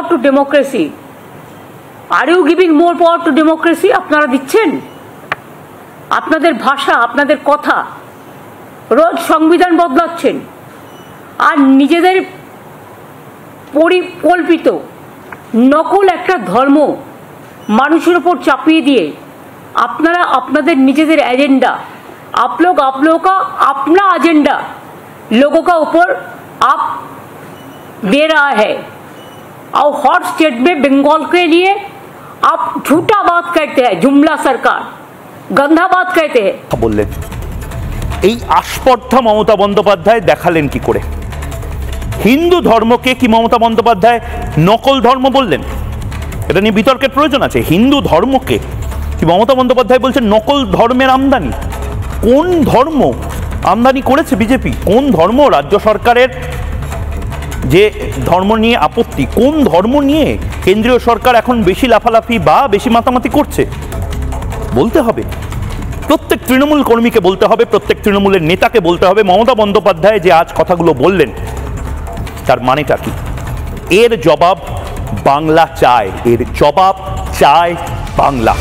Two democracy. Are you giving more power to democracy? আপনারা দিচ্ছেন? আপনাদের ভাষা, আপনাদের কথা, রোজ সংবিধান বদলাচ্ছেন আর নিজেদের পরিকল্পিত নকল একটা ধর্ম মানুষের উপর চাপিয়ে দিয়ে আপনারা আপনাদের নিজেদের एजेंडा आप लोगों का अपना एजेंडा लोगों का ऊपर आप दे रहा है। और हॉट स्टेट में बंगाल के लिए आप झूठा बात कहते हैं, जुमला सरकार, गंदा बात कहते हैं। বললেন এই আস্পর্ধা মমতা বন্দ্যোপাধ্যায় দেখালেন কি করে? হিন্দু ধর্মকে কি মমতা বন্দ্যোপাধ্যায় নকল ধর্ম বললেন? এটা নিয়ে বিতর্কের প্রয়োজন আছে। হিন্দু ধর্মকে কি মমতা বন্দ্যোপাধ্যায় বলছেন নকল ধর্মের আমদানি? কোন ধর্ম আমদানি করেছে বিজেপি? কোন ধর্ম রাজ্য সরকারের যে ধর্ম নিয়ে আপত্তি, কোন ধর্ম নিয়ে কেন্দ্রীয় সরকার এখন বেশি লাফালাফি বা বেশি মাতামাতি করছে? বলতে হবে, প্রত্যেক তৃণমূল কর্মীকে বলতে হবে, প্রত্যেক তৃণমূলের নেতাকে বলতে হবে মমতা বন্দ্যোপাধ্যায় যে আজ কথাগুলো বললেন তার মানেটা কি। এর জবাব বাংলা চায়, এর জবাব চায় বাংলা।